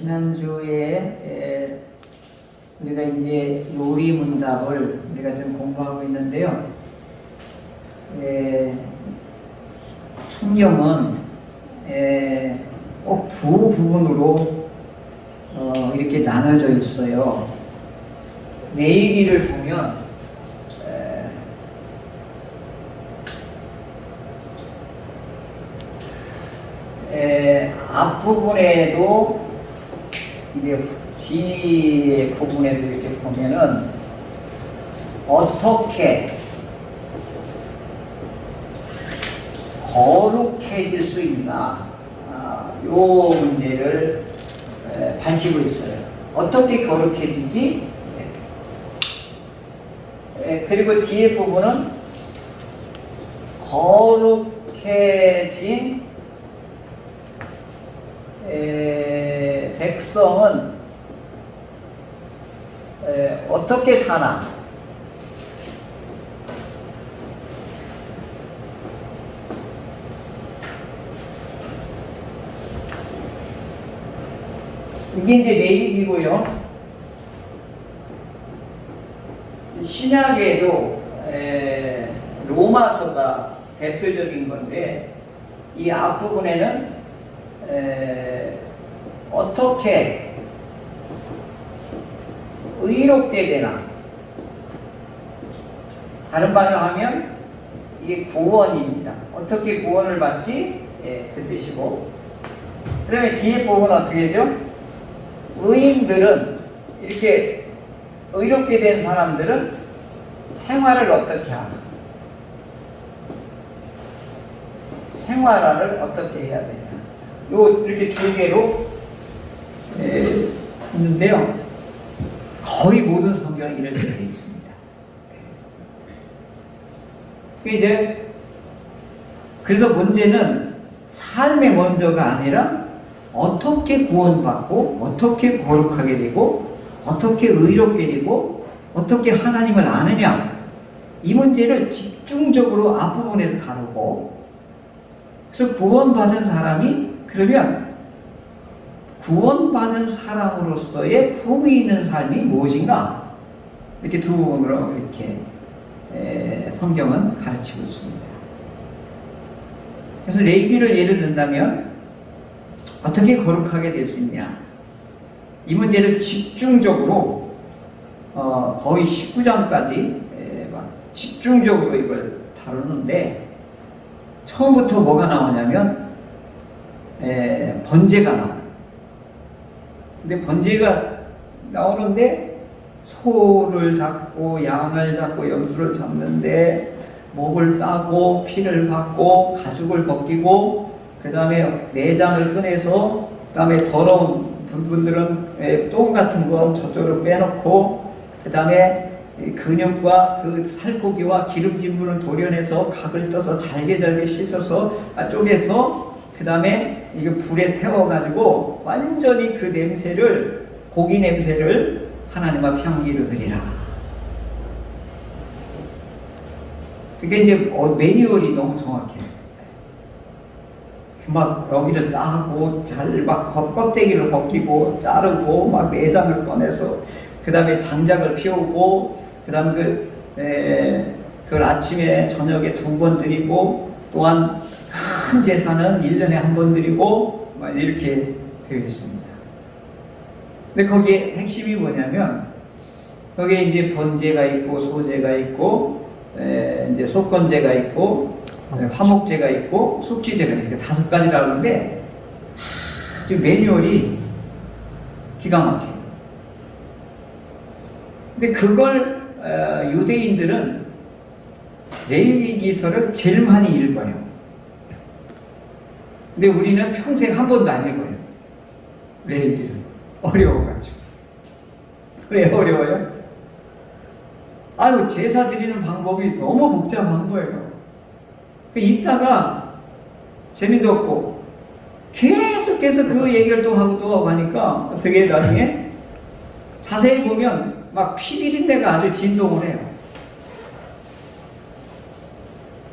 지난주에 우리가 이제 요리문답을 우리가 좀 공부하고 있는데요. 성경은 꼭 두 부분으로 이렇게 나눠져 있어요. 레위기를 보면 앞부분에도 이게 뒤 부분에도 이렇게 보면은 어떻게 거룩해질 수 있나 요 문제를 밝히고 있어요. 어떻게 거룩해지지? 그리고 뒤에 부분은 거룩해진 백성은 어떻게 사나? 이게 이제 레위기고요. 신약에도 로마서가 대표적인 건데 이 앞부분에는 어떻게 의롭게 되나? 다른 말로 하면 이게 구원입니다. 어떻게 구원을 받지? 그 뜻이고. 그 다음에 뒤에 부분은 어떻게 되죠? 의인들은, 이렇게 의롭게 된 사람들은 생활을 어떻게 하나? 생활을 어떻게 해야 되냐? 이렇게 두 개로 있는데요. 거의 모든 성경이 이렇게 되어 있습니다. 그래서 문제는 삶의 먼저가 아니라 어떻게 구원받고, 어떻게 거룩하게 되고, 어떻게 의롭게 되고, 어떻게 하나님을 아느냐. 이 문제를 집중적으로 앞부분에도 다루고, 그래서 구원받은 사람이 그러면 구원받은 사람으로서의 품위 있는 삶이 무엇인가? 이렇게 두 부분으로 이렇게 성경은 가르치고 있습니다. 그래서 레위기를 예를 든다면 어떻게 거룩하게 될 수 있냐? 이 문제를 집중적으로 거의 19장까지 집중적으로 이걸 다루는데 처음부터 뭐가 나오냐면 번제가 나와요. 근데 번제가 나오는데 소를 잡고 양을 잡고 염소를 잡는데 목을 따고 피를 받고 가죽을 벗기고 그 다음에 내장을 꺼내서 그 다음에 더러운 분들은 똥 같은 거 저쪽으로 빼놓고 그 다음에 근육과 그 살코기와 기름진 부분을 도려내서 각을 떠서 잘게 씻어서 쪼개서 그 다음에 이거 불에 태워가지고 완전히 그 냄새를, 고기 냄새를 하나님 앞에 향기로 드리라. 그게 이제 매뉴얼이 너무 정확해요. 막 여기를 따고 막 껍데기를 벗기고 자르고 막 내장을 꺼내서 그 다음에 장작을 피우고 그 다음에 그걸 아침에 저녁에 2번 드리고 또한 큰 제사는 1년에 1번 드리고 막 이렇게 되어 있습니다. 근데 거기에 핵심이 뭐냐면 거기에 이제 번제가 있고 소제가 있고 이제 속건제가 있고 화목제가 있고 속죄제가 있고 5가지라고 하는데 아주 매뉴얼이 기가 막혀요. 근데 그걸 유대인들은 레위기서를 제일 많이 읽어요. 근데 우리는 평생 한 번도 안 읽어요. 레위기를. 어려워가지고. 왜 어려워요? 아유, 제사 드리는 방법이 너무 복잡한 거예요. 읽다가 재미도 없고 계속해서 그 얘기를 또 하고 또 하니까 어떻게 나중에 자세히 보면 막 피비린내가 아주 진동을 해요.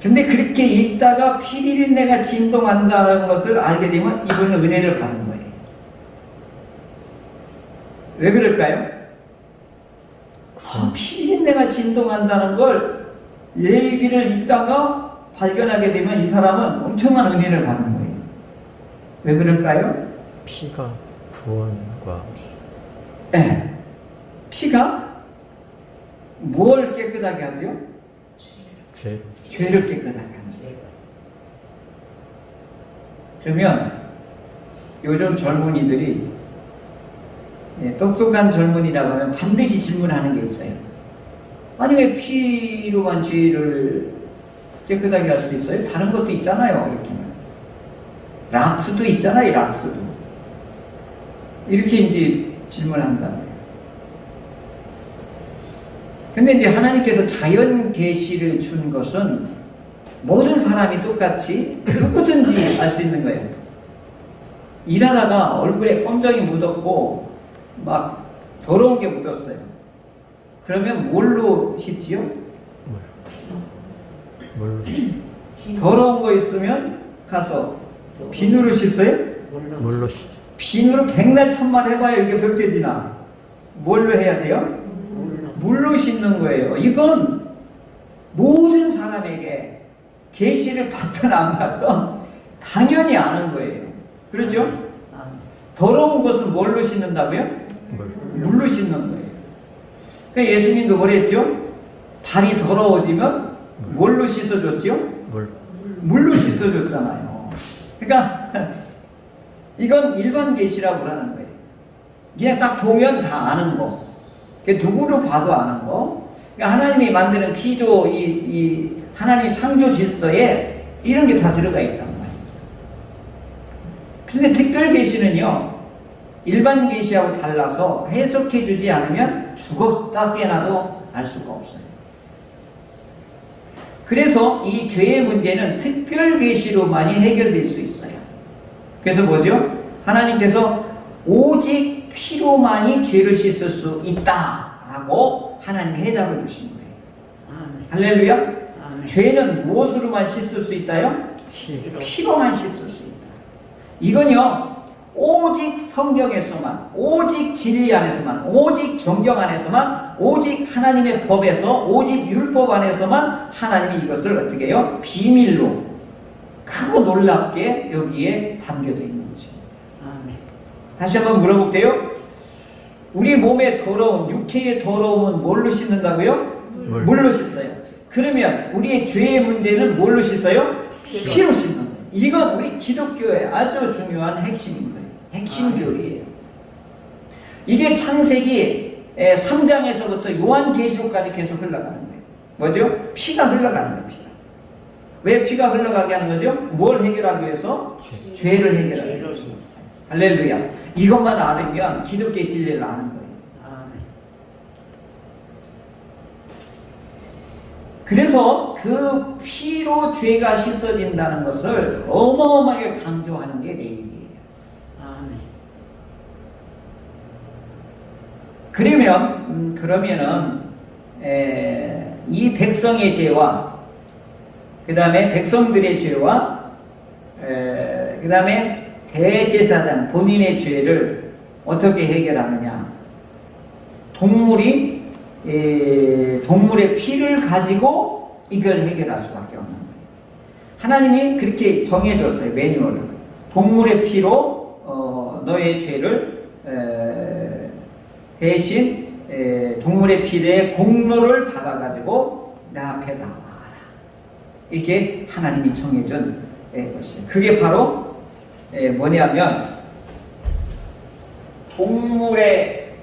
근데 그렇게 읽다가 피비린내가 진동한다는 것을 알게 되면 이분은 은혜를 받는 거예요. 왜 그럴까요? 피린내가 진동한다는 걸 얘기를 읽다가 발견하게 되면 이 사람은 엄청난 은혜를 받는 거예요. 왜 그럴까요? 피가 구원과 네. 피가 뭘 깨끗하게 하죠? 죄. 죄를 깨끗하게 하는 거예요. 그러면 요즘 젊은이들이 똑똑한 젊은이라고 하면 반드시 질문하는 게 있어요. 아니 왜 피로만 죄를 깨끗하게 할 수 있어요? 다른 것도 있잖아요. 이렇게는 락스도 있잖아요. 락스도 이렇게 이제 질문한다는 거예요. 근데 이제 하나님께서 자연 계시를 준 것은 모든 사람이 똑같이 누구든지 알 수 있는 거예요. 일하다가 얼굴에 껌정이 묻었고 막 더러운 게 묻었어요. 그러면 뭘로 씻지요? 뭘로? 더러운 거 있으면 가서 비누로 씻어요? 뭘로 씻죠? 비누로 백날 천만 해봐야 이게 벗겨지나? 뭘로 해야 돼요? 물로 씻는 거예요. 이건 모든 사람에게 계시를 받든 안 받든 당연히 아는 거예요. 그렇죠? 더러운 것은 뭘로 씻는다고요? 물로 씻는 거예요. 그러니까 예수님도 뭐랬죠? 발이 더러워지면 뭘로 씻어줬죠? 물로 씻어줬잖아요. 그러니까 이건 일반 계시라고 하는 거예요. 그냥 딱 보면 다 아는 거. 누구로 봐도 아는 거. 그러니까 하나님이 만드는 피조, 이 하나님의 창조 질서에 이런 게 다 들어가 있단 말이죠. 그런데 특별 계시는요, 일반 계시하고 달라서 해석해 주지 않으면 죽었다 깨나도 알 수가 없어요. 그래서 이 죄의 문제는 특별 계시로만이 해결될 수 있어요. 그래서 뭐죠? 하나님께서 오직 피로만이 죄를 씻을 수 있다라고 하나님이 해답을 주신 거예요. 할렐루야. 죄는 무엇으로만 씻을 수 있다요? 피로만 씻을 수 있다. 이건요, 오직 성경에서만, 오직 진리 안에서만, 오직 정경 안에서만, 오직 하나님의 법에서, 오직 율법 안에서만 하나님이 이것을 어떻게 해요? 비밀로 크고 놀랍게 여기에 담겨져 있는 거죠. 다시 한번 물어볼게요. 우리 몸의 더러운, 육체의 더러움은 뭘로 씻는다고요? 물로 씻어요. 그러면 우리의 죄의 문제는 뭘로 씻어요? 피로 씻는 거예요. 이건 우리 기독교의 아주 중요한 핵심인 거예요. 핵심 교리예요. 이게 창세기 3장에서부터 요한계시록까지 계속 흘러가는 거예요. 뭐죠? 피가 흘러가는 거예요. 피가. 왜 피가 흘러가게 하는 거죠? 뭘 해결하기 위해서? 죄를 해결하기 위해서. 할렐루야. 이것만 알으면 기독교의 진리를 아는 거예요. 그래서 그 피로 죄가 씻어진다는 것을 어마어마하게 강조하는 게 레위기예요. 그러면은 이 백성의 죄와 그 다음에 백성들의 죄와 그 다음에 대제사장 본인의 죄를 어떻게 해결하느냐? 동물의 피를 가지고 이걸 해결할 수밖에 없는 거예요. 하나님이 그렇게 정해줬어요. 매뉴얼을. 동물의 피로 너의 죄를 대신 동물의 피의 공로를 받아가지고 나 앞에 나와라. 이렇게 하나님이 정해준 것이에요. 그게 바로 뭐냐면 동물의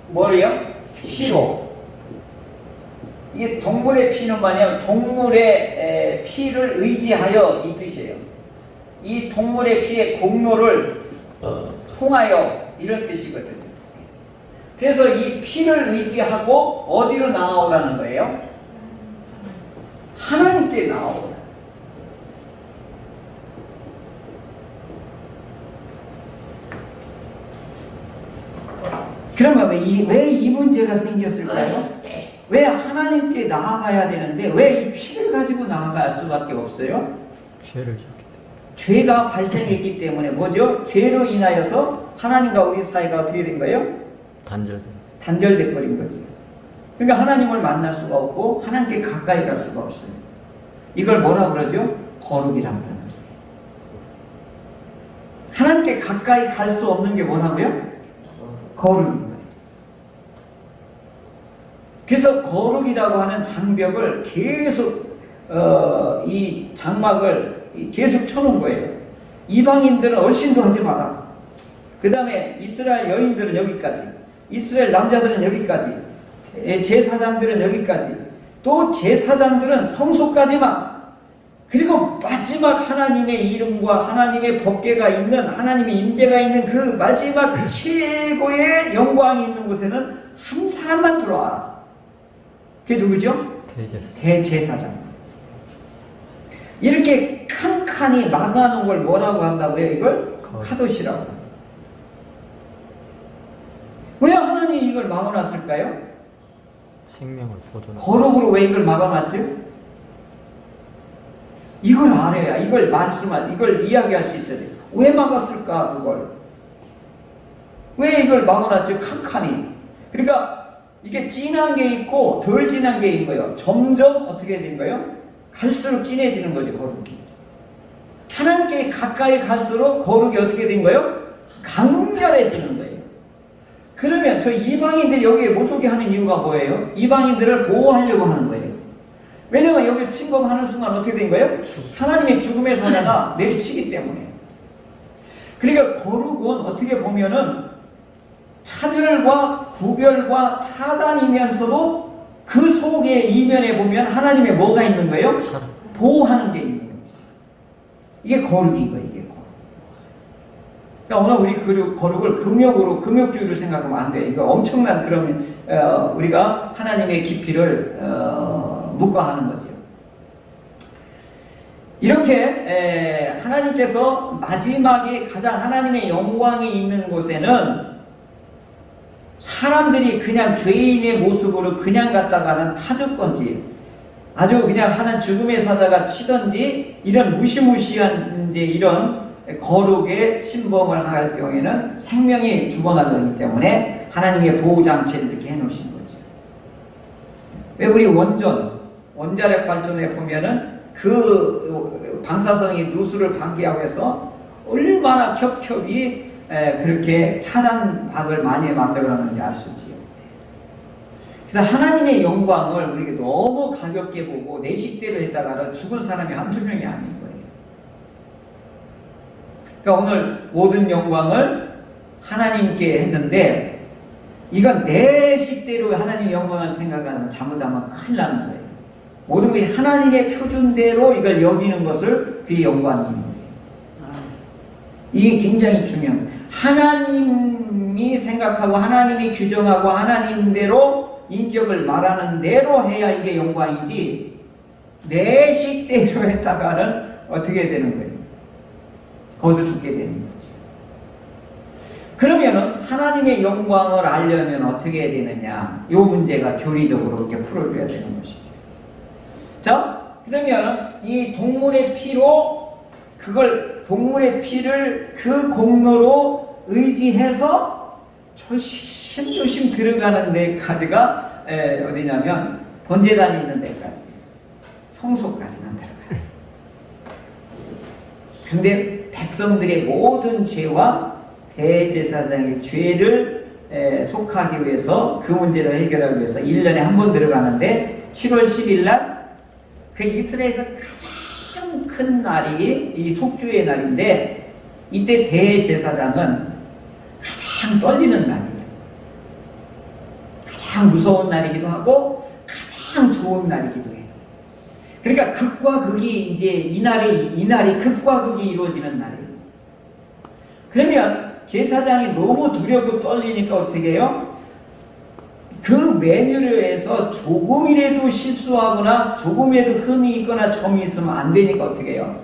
뭐예요? 피로. 이게 동물의 피는 뭐냐면 동물의 피를 의지하여 이 뜻이에요. 이 동물의 피의 공로를 통하여 이런 뜻이거든요. 그래서 이 피를 의지하고 어디로 나아오라는 거예요? 하나님께 나아오라. 그러면 왜 이 문제가 생겼을까요? 왜 하나님께 나아가야 되는데 왜 이 피를 가지고 나아갈 수밖에 없어요? 죄를 지었기 때문에. 죄가 발생했기 때문에 뭐죠? 죄로 인하여서 하나님과 우리 사이가 어떻게 된 거예요? 단절돼 버린 거지. 그러니까 하나님을 만날 수가 없고 하나님께 가까이 갈 수가 없어요. 이걸 뭐라 그러죠? 거룩이라고 하는 거예요. 하나님께 가까이 갈 수 없는 게 뭐라고요? 거룩인 거예요. 그래서 거룩이라고 하는 장벽을 계속 이 장막을 계속 쳐놓은 거예요. 이방인들은 얼씬도 하지 마라. 그 다음에 이스라엘 여인들은 여기까지, 이스라엘 남자들은 여기까지, 제사장들은 여기까지, 또 제사장들은 성소까지만, 그리고 마지막 하나님의 이름과 하나님의 법궤가 있는, 하나님의 임재가 있는 그 마지막 최고의 영광이 있는 곳에는 한 사람만 들어와라. 그게 누구죠? 대제사장. 이렇게 칸칸이 막아놓은 걸 뭐라고 한다고요? 이걸 카도시라고 합니다. 왜 하나님이 이걸 막아놨을까요? 생명을 보존. 거룩으로 왜 이걸 막아놨죠? 이걸 알아야, 이걸 이걸 이야기할 수 있어야 돼요. 왜 막았을까, 그걸? 왜 이걸 막아놨죠? 칸칸이. 그러니까 이게 진한 게 있고 덜 진한 게 있는 거예요. 점점 어떻게 된 거예요? 갈수록 진해지는 거죠, 거룩이. 하나님께 가까이 갈수록 거룩이 어떻게 된 거예요? 강렬해지는 거예요. 그러면 저 이방인들이 여기에 못 오게 하는 이유가 뭐예요? 이방인들을 보호하려고 하는 거예요. 왜냐면 여기를 침범하는 순간 어떻게 된 거예요? 하나님의 죽음의 사자가 내리치기 때문에. 그러니까 거룩은 어떻게 보면은 차별과 구별과 차단이면서도 그 속의 이면에 보면 하나님의 뭐가 있는 거예요? 보호하는 게 있는 거죠. 이게 거룩인 거예요, 이게 거룩. 그러니까 오늘 우리 거룩을 금욕주의로 생각하면 안 돼요. 이거 엄청난 그러면 우리가 하나님의 깊이를 묵과하는 거죠. 이렇게 하나님께서 마지막에 가장 하나님의 영광이 있는 곳에는 사람들이 그냥 죄인의 모습으로 그냥 갔다가는 타죽건지 아주 그냥 하는 죽음의 사자가 치던지 이런 무시무시한 이제 이런 거룩의 침범을 할 경우에는 생명이 죽어나가기 때문에 하나님의 보호장치를 이렇게 해놓으신 거죠. 왜 우리 원자력 발전에 보면은 그 방사성이 누수를 방지하기 위해서 얼마나 겹겹이 그렇게 차단박을 많이 만들어놨는지 아시지요? 그래서 하나님의 영광을 우리가 너무 가볍게 보고 내 식대로 했다가는 죽은 사람이 한두 명이 아닌 거예요. 그러니까 오늘 모든 영광을 하나님께 했는데 이건 내 식대로 하나님 영광을 생각하면 잘못하면 큰일 나는 거예요. 모든 것이 하나님의 표준대로 이걸 여기는 것을 그의 영광이 있는 거예요. 이게 굉장히 중요한 거예요. 하나님이 생각하고 하나님이 규정하고 하나님대로 인격을 말하는 대로 해야 이게 영광이지 내 식대로 했다가는 어떻게 되는 거예요? 거기서 죽게 되는 거죠. 그러면은 하나님의 영광을 알려면 어떻게 해야 되느냐? 이 문제가 교리적으로 이렇게 풀어줘야 되는 것이죠. 자, 그러면 이 동물의 피로 동물의 피를 그 공로로 의지해서 조심조심 들어가는 데까지가 어디냐면 번제단이 있는 데까지 성소까지만 들어가요. 근데 백성들의 모든 죄와 대제사장의 죄를 속하기 위해서 그 문제를 해결하기 위해서 1년에 한 번 들어가는데 7월 10일 날 그 이스라엘에서 가장 큰 날이 이 속죄의 날인데 이때 대제사장은 가장 떨리는 날이에요. 가장 무서운 날이기도 하고 가장 좋은 날이기도 해요. 그러니까 극과 극이 이제 이 날이 극과 극이 이루어지는 날이에요. 그러면 제사장이 너무 두렵고 떨리니까 어떻게 해요? 그 메뉴에서 조금이라도 실수하거나 조금이라도 흠이 있거나 점이 있으면 안 되니까 어떻게 해요?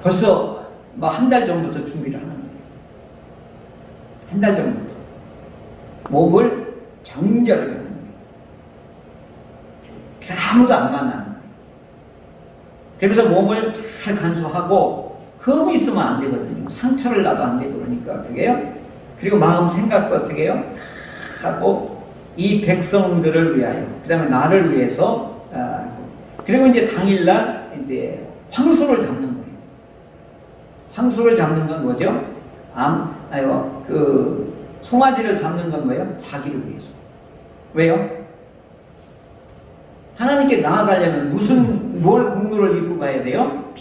벌써 한 달 전부터 준비를 하는 거예요. 한 달 전부터 몸을 정결하게 하는 거예요. 그래서 아무도 안 만나는 거예요. 그래서 몸을 잘 간수하고 흠이 있으면 안 되거든요. 상처를 놔도 안 되고 그러니까 어떻게 해요? 그리고 마음 생각도 어떻게 해요? 하고 이 백성들을 위하여, 그 다음에 나를 위해서, 그리고 이제 당일날 이제 황소를 잡는 거예요. 황소를 잡는 건 뭐죠? 송아지를 잡는 건 뭐예요? 자기를 위해서. 왜요? 하나님께 나아가려면 뭘 공로를 이루고 가야 돼요?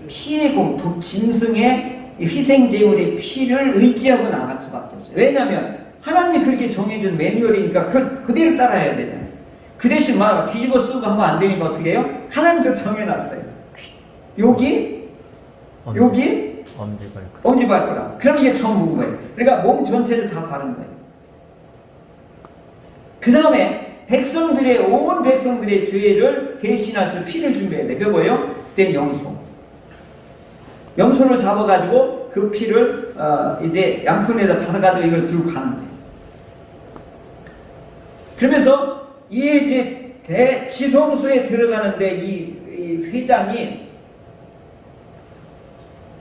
피의 공로, 짐승의 희생 제물의 피를 의지하고 나갈 수밖에 없어요. 왜냐하면 하나님이 그렇게 정해준 매뉴얼이니까 그대로 따라야 되잖아요. 그 대신 막 뒤집어 쓰고 하면 안 되니까 어떻게 해요? 하나님도 정해놨어요. 여기 엄지발가락. 그럼 이게 전부인 거예요. 그러니까 몸 전체를 다 바른 거예요. 그 다음에 온 백성들의 죄를 대신할 수 피를 준비해야 돼. 그게 뭐예요? 그때 염소를 잡아가지고 그 피를 이제 양푼에다 받아가지고 이걸 들고 가는 거예요. 그러면서 이 이제 지성소에 들어가는데 이 회장이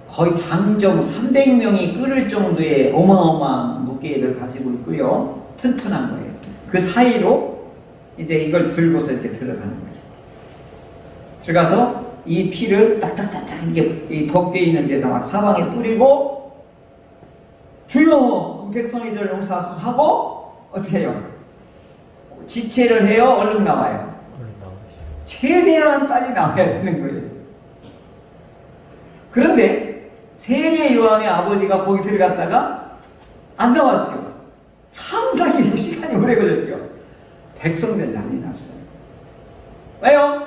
거의 장정 300명이 끓을 정도의 어마어마한 무게를 가지고 있고요. 튼튼한 거예요. 그 사이로 이제 이걸 들고서 이렇게 들어가는 거예요. 들어가서 이 피를 딱딱딱딱 이 벗겨 있는 데다 막 사방에 뿌리고 주여 백성이들 용서하소서 하고 어떻게 해요? 지체를 해요? 얼른 나와요? 최대한 빨리 나와야 되는 거예요. 그런데 세례 요한의 아버지가 거기 들어갔다가 안 나왔죠. 상당히 시간이 오래 걸렸죠. 백성들 난리 났어요. 왜요?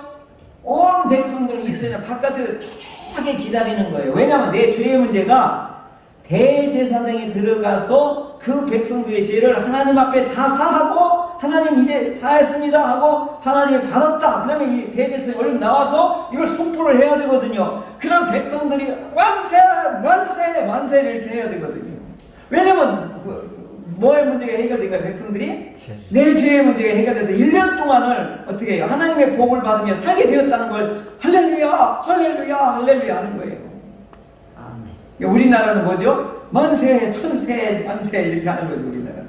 온 백성들이 있으면 바깥에서 초조하게 기다리는 거예요. 왜냐하면 내 죄의 문제가 대제사장에 들어가서 그 백성들의 죄를 하나님 앞에 다 사하고 하나님 이제 사했습니다 하고 하나님이 받았다. 그러면 이 대제사장이 얼른 나와서 이걸 선포를 해야 되거든요. 그런 백성들이 만세 이렇게 해야 되거든요. 왜냐면 뭐의 문제가 해결된 거예요? 백성들이? 내 죄의 문제가 해결돼서 1년 동안을 어떻게 해요? 하나님의 복을 받으며 살게 되었다는 걸 할렐루야 하는 거예요. 아멘. 우리나라는 뭐죠? 만세, 천세, 만세 이렇게 하는 거예요. 우리나라는.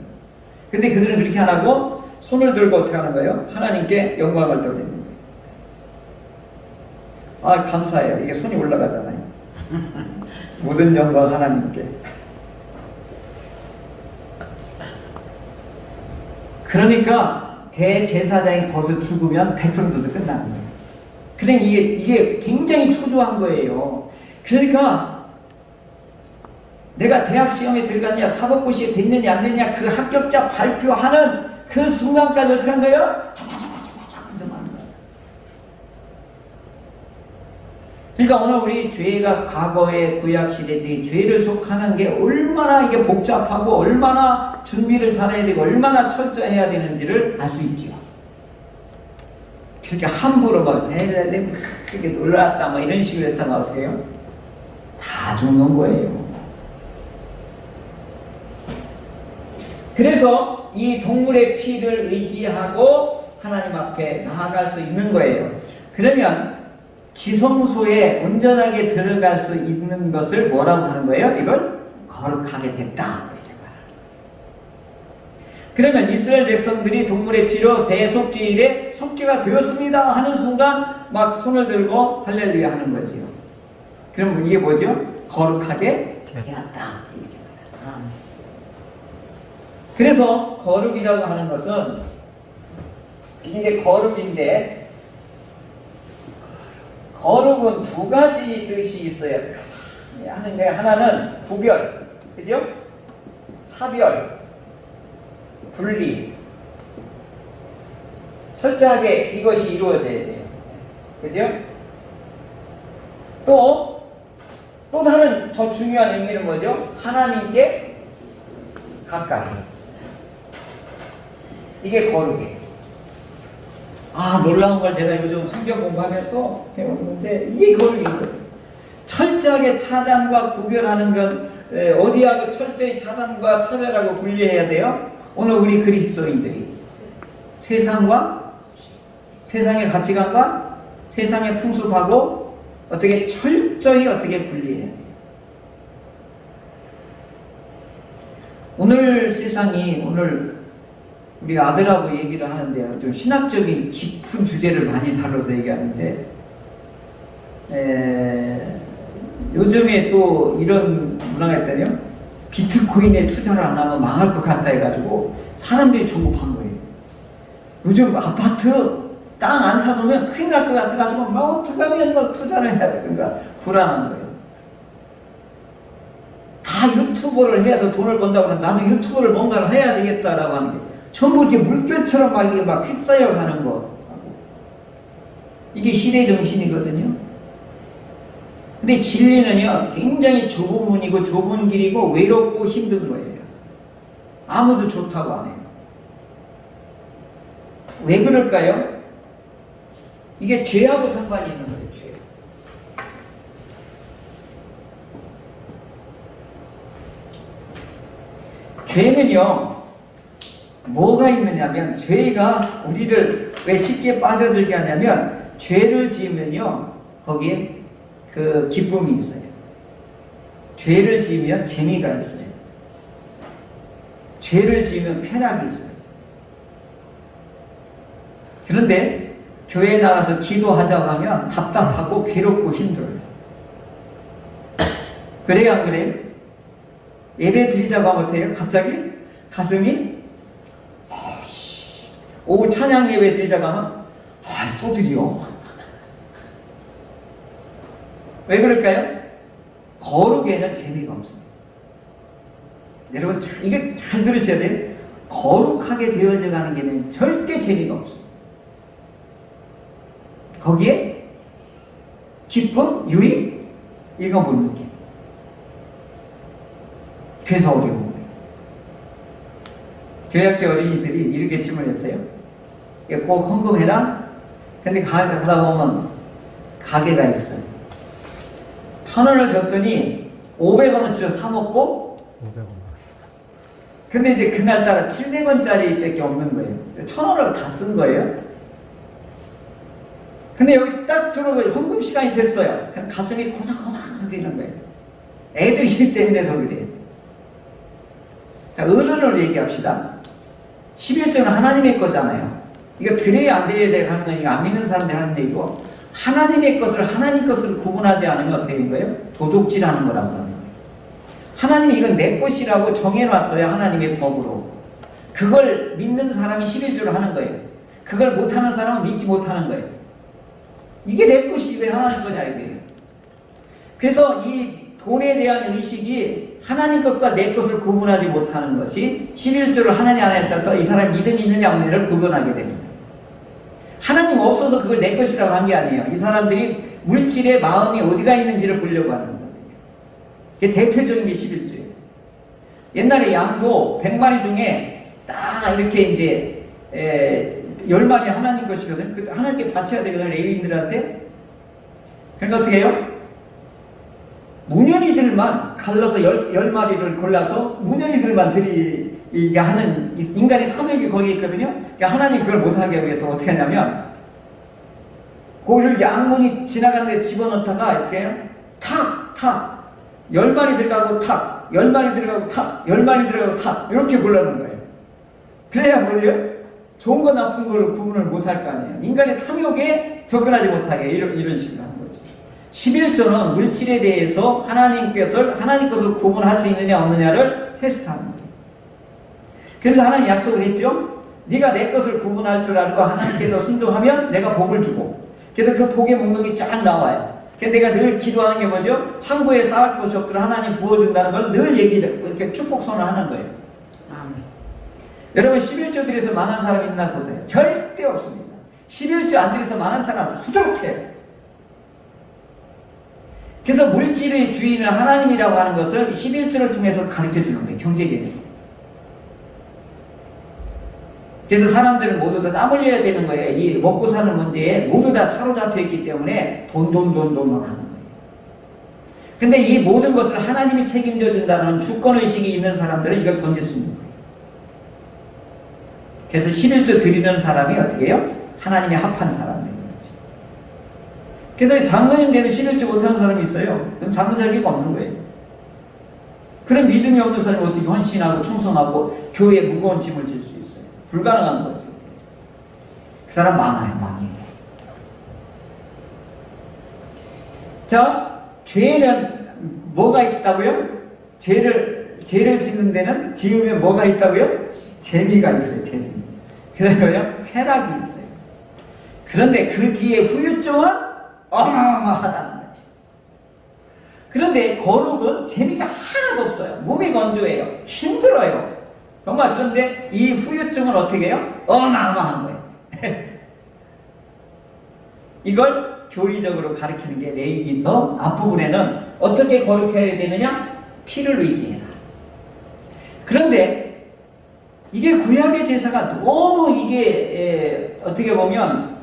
근데 그들은 그렇게 안 하고 손을 들고 어떻게 하는 거예요? 하나님께 영광을 돌리는 거예요. 감사해요. 이게 손이 올라가잖아요. 모든 영광 하나님께. 그러니까 대제사장이 거기서 죽으면 백성들도 끝나는 거예요. 그러니까 이게 굉장히 초조한 거예요. 그러니까 내가 대학 시험에 들어갔냐, 사법고시에 됐느냐 안 됐냐 그 합격자 발표하는 그 순간까지 어떻게 한 거예요? 점점 하는 거예요. 그러니까 오늘 우리 죄가 과거의 구약시대의 죄를 속하는 게 얼마나 이게 복잡하고 얼마나 준비를 잘해야 되고 얼마나 철저해야 되는지를 알 수 있지요. 그렇게 함부로 막 크게 놀랐다 막 이런 식으로 했다가 어떻게 해요? 다 죽는 거예요. 그래서 이 동물의 피를 의지하고 하나님 앞에 나아갈 수 있는 거예요. 그러면 지성소에 온전하게 들어갈 수 있는 것을 뭐라고 하는 거예요? 이걸 거룩하게 됐다. 그러면 이스라엘 백성들이 동물의 피로 대속죄일에 속죄가 되었습니다 하는 순간 막 손을 들고 할렐루야 하는 거지요. 그럼 이게 뭐죠? 거룩하게 되었다. 그래서 거룩이라고 하는 것은 이게 거룩인데 거룩은 두 가지 뜻이 있어요. 하는데 하나는 구별, 그죠? 차별, 분리. 철저하게 이것이 이루어져야 돼요. 그죠? 또 다른 더 중요한 의미는 뭐죠? 하나님께 가까이. 이게 거룩이에요. 놀라운 걸 제가 요즘 성경 공부하면서 배우는데 이게 거룩인 거예요. 철저하게 차단과 구별하는 건 어디하고 철저히 차단과 차별하고 분리해야 돼요? 오늘 우리 그리스도인들이 세상과 세상의 가치관과 세상의 풍습하고 어떻게 철저히 어떻게 분리해야 돼요? 오늘 세상이 오늘 우리 아들하고 얘기를 하는데 좀 신학적인 깊은 주제를 많이 다뤄서 얘기하는데 요즘에 또 이런 문화가 있다요. 비트코인에 투자를 안 하면 망할 것 같다 해가지고 사람들이 조급한 거예요. 요즘 아파트 땅 안 사두면 큰일 날 것 같아가지고 막 어떻게 하면 뭐 투자를 해야 되는가 불안한 거예요. 다 유튜버를 해서 돈을 번다고 하면 나도 유튜버를 뭔가를 해야 되겠다라고 하는 게 전부 이제 물결처럼 막 이게 막 휩싸여 가는 거. 이게 시대 정신이거든요. 근데 진리는요, 굉장히 좁은 문이고 좁은 길이고 외롭고 힘든 거예요. 아무도 좋다고 안 해요. 왜 그럴까요? 이게 죄하고 상관이 있는 거예요, 죄. 죄는요, 뭐가 있느냐면, 죄가 우리를 왜 쉽게 빠져들게 하냐면, 죄를 지으면요, 거기에 그 기쁨이 있어요. 죄를 지으면 재미가 있어요. 죄를 지으면 쾌락이 있어요. 그런데 교회에 나가서 기도하자고 하면 답답하고 괴롭고 힘들어요. 그래요, 안 그래요? 예배 드리자고 하면 어때요? 갑자기 가슴이 오후 찬양 예배 드리자고 하면 또 드려. 왜 그럴까요? 거룩에는 재미가 없어요. 여러분 이게 잘 들으셔야 돼요. 거룩하게 되어져 가는 게는 절대 재미가 없어요. 거기에 기쁨, 유익 이거 못 느껴요. 그래서 어려운 거예요. 교회학교 어린이들이 이렇게 질문했어요. 꼭 헌금해라? 근데 가다 보면 가게가 있어요. 1,000원을 줬더니 500원어치를 사먹고 500원. 근데 이제 그날따라 700원짜리 밖에 없는 거예요. 1,000원을 다 쓴 거예요. 근데 여기 딱 들어오고 헌금 시간이 됐어요. 그냥 가슴이 고작고작 되는 거예요. 애들이기 때문에 더 그래요. 자, 어른으로 얘기합시다. 11조는 하나님의 거잖아요. 이거 드려야 안 드려야 될 하는 건 이거 안 믿는 사람들이 하는 얘기고, 하나님의 것을 하나님 것을 구분하지 않으면 어떻게 된 거예요? 도둑질하는 거라고 하는 거예요. 하나님이 이건 내 것이라고 정해놨어요. 하나님의 법으로. 그걸 믿는 사람이 11조를 하는 거예요. 그걸 못하는 사람은 믿지 못하는 거예요. 이게 내 것이지 왜 하나님 거냐 이거예요. 그래서 이 돈에 대한 의식이 하나님 것과 내 것을 구분하지 못하는 것이 11조를 하느냐 안 하느냐에 따라서 이 사람이 믿음이 있느냐 없느냐를 구분하게 됩니다. 하나님 없어서 그걸 내 것이라고 한 게 아니에요. 이 사람들이 물질의 마음이 어디가 있는지를 보려고 하는 거예요. 그게 대표적인 게 11조예요. 옛날에 양도 100마리 중에 딱 이렇게 이제 10마리 하나님 것이거든. 그 하나님께 바쳐야 되거든, 레위인들한테. 그러니까 어떻게 해요? 무년이들만 갈라서 10마리를 골라서 무년이들만 드리게 하는 인간의 탐욕이 거기에 있거든요. 그러니까 하나님 그걸 못하게 하기 위해서 어떻게 하냐면 그걸 양문이 지나가는데 집어넣다가 어떻게 해요? 탁 10마리 들어가고 탁 10마리 들어가고 탁 10마리 들어가고 탁 이렇게 골라놓은 거예요. 그래야 뭐예요? 좋은 거 나쁜 걸 구분을 못할 거 아니에요. 인간의 탐욕에 접근하지 못하게 이런 식으로 하는 거죠. 11조는 물질에 대해서 하나님 것을 구분할 수 있느냐 없느냐를 테스트하는 거예요. 그래서 하나님 약속을 했죠. 네가 내 것을 구분할 줄 알고 하나님께서 순종하면 내가 복을 주고, 그래서 그 복의 목록이 쫙 나와요. 그래서 내가 늘 기도하는 게 뭐죠? 창고에 쌓을 것이 없도록 하나님 부어준다는 걸 늘 얘기를 이렇게 축복선을 하는 거예요. 여러분 11조 드려서 망한 사람 있나 보세요. 절대 없습니다. 11조 안 드려서 망한 사람 수두룩해요. 그래서 물질의 주인은 하나님이라고 하는 것을 11조를 통해서 가르쳐주는 거예요. 경제개념. 그래서 사람들은 모두 다 땀 흘려야 되는 거예요. 이 먹고 사는 문제에 모두 다 사로잡혀 있기 때문에 돈만 하는 거예요. 근데 이 모든 것을 하나님이 책임져 준다는 주권의식이 있는 사람들은 이걸 던질 수 있는 거예요. 그래서 11조 드리는 사람이 어떻게 해요? 하나님이 합한 사람이에요. 그래서 장로님 되는 11조 못하는 사람이 있어요. 그럼 장로 자격이 없는 거예요. 그런 믿음이 없는 사람이 어떻게 헌신하고 충성하고 교회에 무거운 짐을 질 수 있어요? 불가능한 거죠. 그 사람 망해요, 망해요. 자, 죄는 뭐가 있다고요? 죄를 짓는 데는 지으면 뭐가 있다고요? 재미가 있어요, 재미. 그다음에요, 쾌락이 있어요. 그런데 그 뒤에 후유증은 어마어마하다는 거죠. 그런데 거룩은 재미가 하나도 없어요. 몸이 건조해요. 힘들어요. 정말. 그런데 이 후유증은 어떻게 해요? 어마어마한 거예요. 이걸 교리적으로 가르치는 게 레위기서 앞부분에는 어떻게 거룩해야 되느냐? 피를 의지해라. 그런데 이게 구약의 제사가 너무 이게 어떻게 보면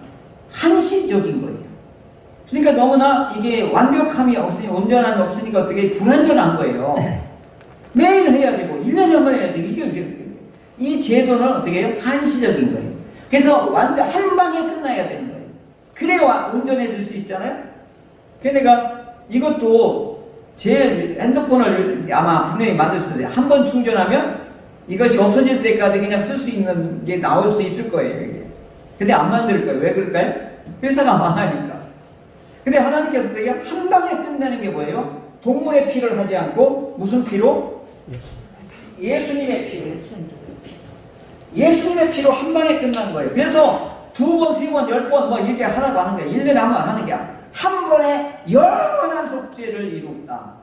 한시적인 거예요. 그러니까 너무나 이게 완벽함이 없으니, 온전함이 없으니까 어떻게 불완전한 거예요. 매일 해야 되고 1년에 한 번 해야 되고 이 제도는 어떻게 해요? 한시적인 거예요. 그래서 완전 한 방에 끝나야 되는 거예요. 그래야 온전해질 수 있잖아요. 그래서 내가 이것도 제일 핸드폰을 아마 분명히 만들었어요. 한 번 충전하면 이것이 없어질 때까지 그냥 쓸 수 있는 게 나올 수 있을 거예요. 이게. 근데 안 만들 거예요. 왜 그럴까요? 회사가 망하니까. 근데 하나님께서 되게 한 방에 끝내는 게 뭐예요? 동물의 피를 하지 않고 무슨 피로? 예수님의 피로. 예수님의 피로 한 방에 끝난 거예요. 그래서 2번, 3번, 10번 뭐 이렇게 하라고 하는 거예요. 1년에 한 번 하는 게 아니라 한 번에 영원한 속죄를 이뤘다.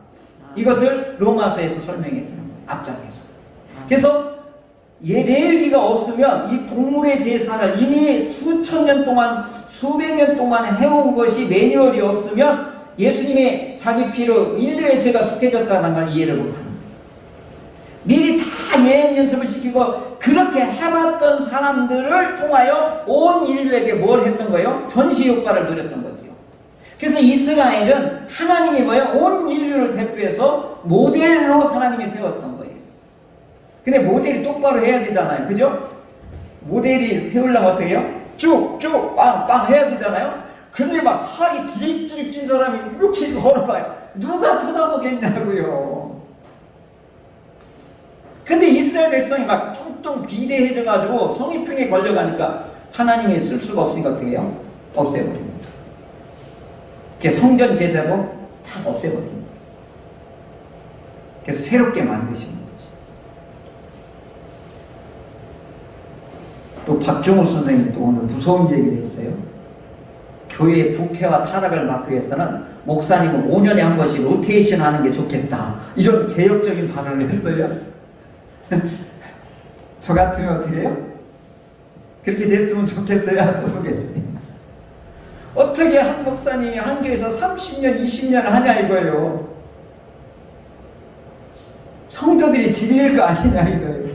이것을 로마서에서 설명해 주는 거예요. 앞장에서. 그래서 레위기가 없으면 이 동물의 제사를 이미 수천 년 동안, 수백 년 동안 해온 것이 매뉴얼이 없으면 예수님의 자기 피로 인류의 죄가 속해졌다는 걸 이해를 못하는 거예요. 미리 다 예행 연습을 시키고 그렇게 해봤던 사람들을 통하여 온 인류에게 뭘 했던 거예요? 전시 효과를 누렸던 거죠. 그래서 이스라엘은 하나님이 뭐예요? 온 인류를 대표해서 모델로 하나님이 세웠던 거예요. 근데 모델이 똑바로 해야 되잖아요. 그죠? 모델이 세우려면 어떻게 해요? 쭉쭉 빵빵 해야 되잖아요. 근데 막 살이 드릭드릭 찐 사람이 이렇게 걸어봐요. 누가 쳐다보겠냐고요. 근데 이스라엘 백성이 막 뚱뚱 비대해져가지고 성의병에 걸려가니까 하나님이 쓸 수가 없으니까 어떻게 해요? 없애버립니다. 성전 제사도 다 없애버립니다. 그래서 새롭게 만드시는 거죠. 또 박종우 선생님이 또 오늘 무서운 얘기를 했어요. 교회의 부패와 타락을 막기 위해서는 목사님은 5년에 한 번씩 로테이션 하는 게 좋겠다. 이런 개혁적인 발언을 했어요. 저 같으면 어떻게 해요? 그렇게 됐으면 좋겠어요? 또 보겠습니다. 어떻게 한 목사님이 한 교회에서 30년, 20년을 하냐 이거예요. 성도들이 질릴 거 아니냐 이거예요.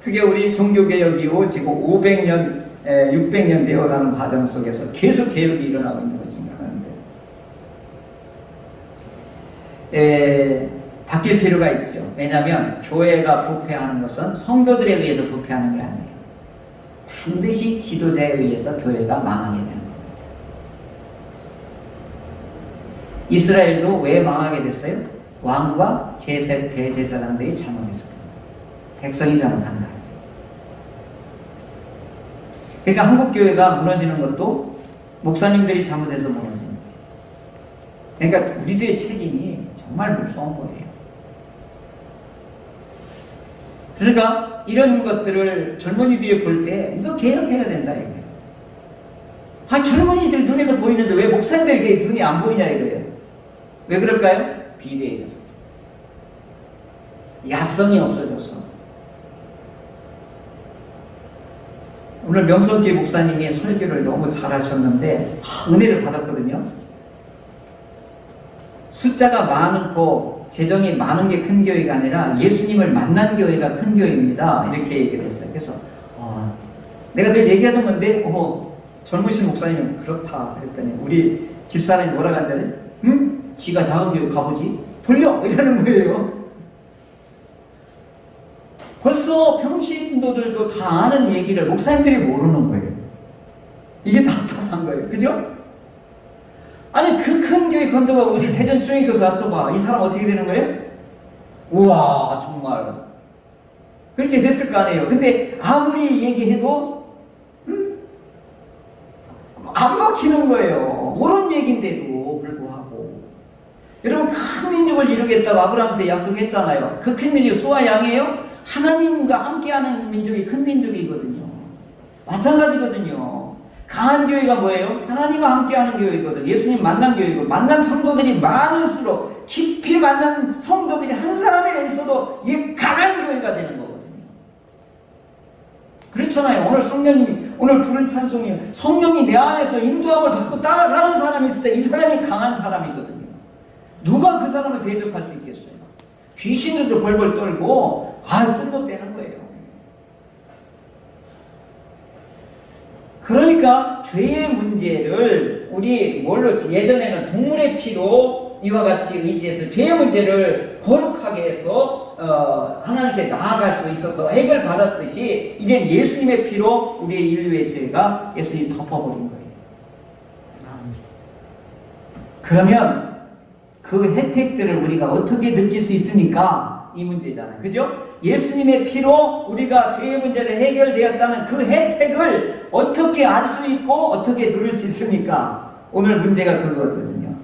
그게 우리 종교개혁이고 지금 500년, 600년 되어가는 과정 속에서 계속 개혁이 일어나고 있는 걸 생각하는데 바뀔 필요가 있죠. 왜냐하면 교회가 부패하는 것은 성도들에 의해서 부패하는 게 아니에요. 반드시 지도자에 의해서 교회가 망하게 되는 겁니다. 이스라엘도 왜 망하게 됐어요? 왕과 대제사장들이 잘못했습니다. 백성이 잘못한 거예요. 그러니까 한국교회가 무너지는 것도 목사님들이 잘못해서 무너지는 거예요. 그러니까 우리들의 책임이 정말 무서운 거예요. 그러니까 이런 것들을 젊은이들이 볼 때 이거 개혁해야 된다 이거예요. 젊은이들 눈에도 보이는데 왜 목사님들에게 눈이 안 보이냐 이거예요. 왜 그럴까요? 비대해져서. 야성이 없어져서. 오늘 명성기 목사님이 설교를 너무 잘하셨는데 은혜를 받았거든요. 숫자가 많고 재정이 많은 게 큰 교회가 아니라 예수님을 만난 교회가 큰 교회입니다. 이렇게 얘기를 했어요. 그래서 내가 늘 얘기하던 건데 젊으신 목사님은 그렇다 했더니 우리 집사람이 뭐라고 하잖아요. 응? 지가 작은 교회 가보지? 돌려! 이러는 거예요. 벌써 평신도들도 다 아는 얘기를 목사님들이 모르는 거예요. 이게 답답한 거예요. 그죠? 아니 그 큰 교회 건도가 우리 대전 중앙교수 왔어 봐. 이 사람 어떻게 되는 거예요? 우와, 정말 그렇게 됐을 거 아니에요. 근데 아무리 얘기해도 안 먹히는 거예요. 옳은 얘기인데도 불구하고. 여러분, 큰 민족을 이루겠다고 아브라함한테 약속했잖아요. 그 큰 민족이 수와 양이에요? 하나님과 함께하는 민족이 큰 민족이거든요. 마찬가지거든요. 강한 교회가 뭐예요? 하나님과 함께하는 교회거든요. 예수님 만난 교회고, 만난 성도들이 많을수록 깊이 만난 성도들이 한 사람이 있어도 이게 강한 교회가 되는 거거든요. 그렇잖아요. 오늘 성령님이, 오늘 부른 찬송이 성령이 내 안에서 인도함을 받고 따라가는 사람이 있을 때 이 사람이 강한 사람이거든요. 누가 그 사람을 대적할 수 있겠어요? 귀신들도 벌벌 떨고 손도 떼는 거예요. 그러니까 죄의 문제를 우리 뭘로, 예전에는 동물의 피로 이와 같이 의지해서 죄의 문제를 거룩하게 해서 하나님께 나아갈 수 있어서 해결받았듯이 이제 예수님의 피로 우리의 인류의 죄가 예수님이 덮어버린 거예요. 그러면 그 혜택들을 우리가 어떻게 느낄 수 있습니까? 이 문제잖아요. 그죠? 예수님의 피로 우리가 죄의 문제를 해결되었다는 그 혜택을 어떻게 알 수 있고 어떻게 누릴 수 있습니까? 오늘 문제가 그거거든요.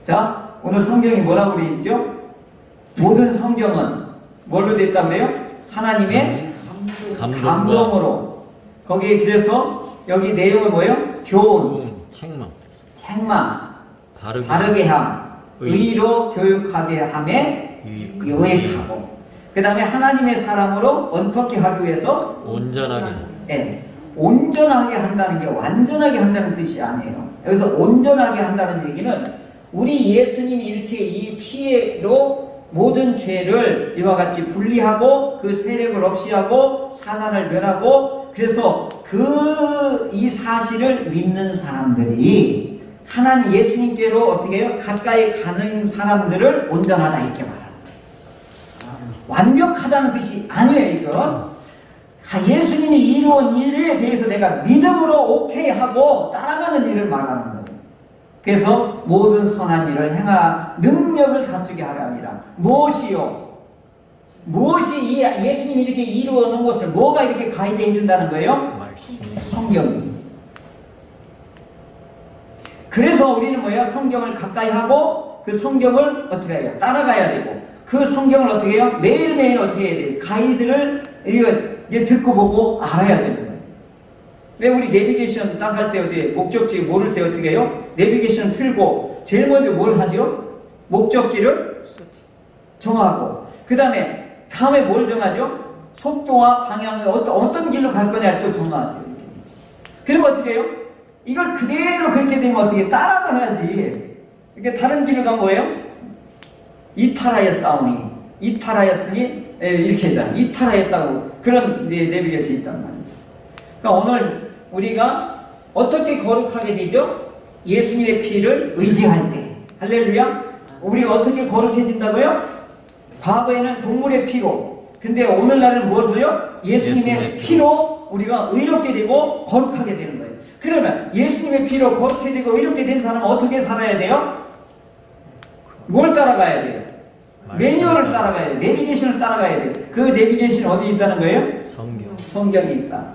자, 오늘 성경이 뭐라고 되어 있죠? 모든 성경은 뭘로 됐다고 그래요? 하나님의 감동으로. 거기에 그래서 여기 내용은 뭐예요? 교훈, 책망, 바르게 함, 의로 교육하게 함에 유익하고, 그 다음에 하나님의 사람으로 어떻게 하기 위해서? 온전하게 한다는 게 완전하게 한다는 뜻이 아니에요. 여기서 온전하게 한다는 얘기는 우리 예수님이 이렇게 이 피로 모든 죄를 이와 같이 분리하고 그 세력을 없이 하고 사단을 멸하고, 그래서 이 사실을 믿는 사람들이 하나님 예수님께로 어떻게 해요? 가까이 가는 사람들을 온전하다 이렇게 말합니다. 완벽하다는 뜻이 아니에요, 이거. 예수님이 이루은 일에 대해서 내가 믿음으로 오케이 하고 따라가는 일을 말하는 거예요. 그래서 모든 선한 일을 행하 능력을 갖추게 하려 합니다. 무엇이요? 무엇이 예수님이 이렇게 이루어 놓은 것을 뭐가 이렇게 가이드 해준다는 거예요? 성경이. 그래서 우리는 뭐예요? 성경을 가까이 하고 그 성경을 어떻게 해요? 따라가야 되고, 그 성경을 어떻게 해요? 매일매일 어떻게 해야 돼요? 가이드를 이거 듣고 보고 알아야 되는 거예요. 왜 우리 내비게이션 딱 할 때 어떻게 목적지 모를 때 어떻게 해요? 내비게이션 틀고 제일 먼저 뭘 하죠? 목적지를 정하고, 그 다음에 뭘 정하죠? 속도와 방향을 어떤 길로 갈 거냐 또 정하죠. 그러면 어떻게 해요? 이걸 그대로 그렇게 되면 어떻게 따라가야지. 이게 다른 길을 가면 뭐예요? 이탈하였사오니, 이탈하였으니 이렇게 했다. 이탈하였다고 그런 내비게이션이 있단 말이죠. 그러니까 오늘 우리가 어떻게 거룩하게 되죠? 예수님의 피를 의지할 때. 할렐루야. 우리가 어떻게 거룩해진다고요? 과거에는 동물의 피로, 근데 오늘날은 무엇을요? 예수님의 피로 우리가 의롭게 되고 거룩하게 되는 거예요. 그러면 예수님의 피로 거룩해 되고 의롭게 된 사람은 어떻게 살아야 돼요? 뭘 따라가야 돼요? 매뉴얼을 따라가야 돼요. 내비게이션을 따라가야 돼요. 그 내비게이션이 어디 있다는 거예요? 성경이 있다.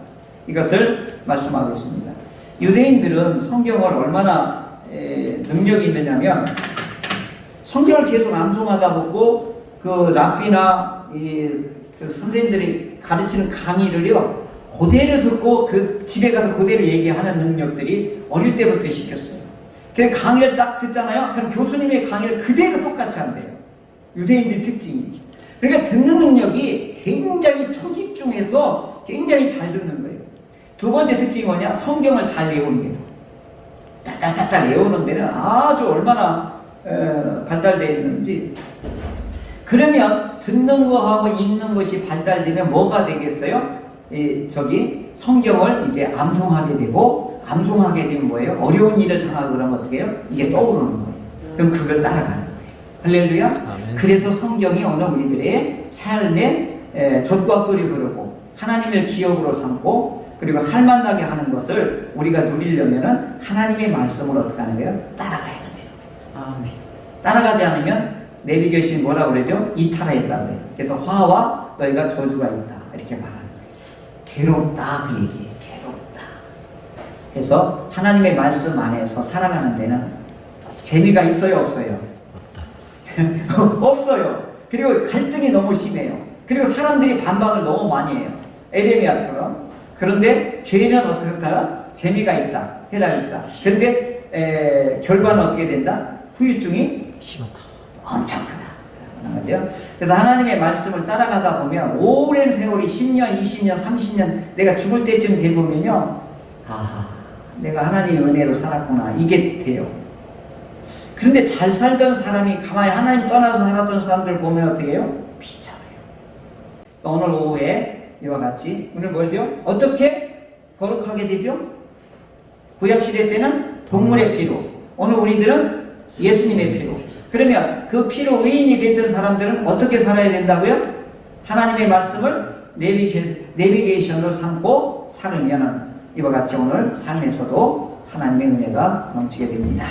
이것을 말씀하고 있습니다. 유대인들은 성경을 얼마나 능력이 있느냐면, 성경을 계속 암송하다 보고 그 랍비나 그 선생님들이 가르치는 강의를요 그대로 듣고 그 집에 가서 그대로 얘기하는 능력들이 어릴 때부터 시켰어요. 그 강의를 딱 듣잖아요. 그럼 교수님의 강의를 그대로 똑같이 한대요. 유대인들 특징이. 그러니까 듣는 능력이 굉장히 초집중해서 굉장히 잘 듣는 거예요. 두 번째 특징이 뭐냐? 성경을 잘 외우는 게. 따따따따 외우는 데는 아주 얼마나 발달되어 있는지. 그러면 듣는 거하고 읽는 것이 발달되면 뭐가 되겠어요? 성경을 이제 암송하게 되고, 암송하게 되면 뭐예요? 어려운 일을 당하고 그러면 어떻게 해요? 이게 떠오르는 거예요. 그럼 그걸 따라가는 거예요. 할렐루야. 아멘. 그래서 성경이 오늘 우리들의 삶에 젖과 꿀이 흐르고 하나님을 기억으로 삼고 그리고 살만나게 하는 것을 우리가 누리려면은 하나님의 말씀을 어떻게 하는 거예요? 따라가야 돼요. 아멘. 따라가지 않으면 내비게이션이 뭐라고 그러죠? 이탈하였다고 해요. 그래서 화와 너희가 저주가 있다 이렇게 말하는 거예요. 괴롭다 그 얘기예요. 괴롭다. 그래서 하나님의 말씀 안에서 살아가는 데는 재미가 있어요 없어요? 없어요. 그리고 갈등이 너무 심해요. 그리고 사람들이 반박을 너무 많이 해요. 에레미야처럼. 그런데 죄는 어떻다? 재미가 있다. 해당이 있다. 그런데 결과는 어떻게 된다? 후유증이 심하다. 엄청 크다. 그죠? 그래서 하나님의 말씀을 따라가다 보면 오랜 세월이 10년, 20년, 30년 내가 죽을 때쯤 되보면요. 아, 내가 하나님의 은혜로 살았구나. 이게 돼요. 그런데 잘 살던 사람이 가만히 하나님 떠나서 살았던 사람들 보면 어떻게 해요? 비참해요. 오늘 오후에 이와 같이 오늘 뭐죠? 어떻게 거룩하게 되죠? 구약시대 때는 동물의 피로, 오늘 우리들은 예수님의 피로. 그러면 그 피로 의인이 됐던 사람들은 어떻게 살아야 된다고요? 하나님의 말씀을 내비게이션으로 삼고 살으면 이와 같이 오늘 삶에서도 하나님의 은혜가 넘치게 됩니다.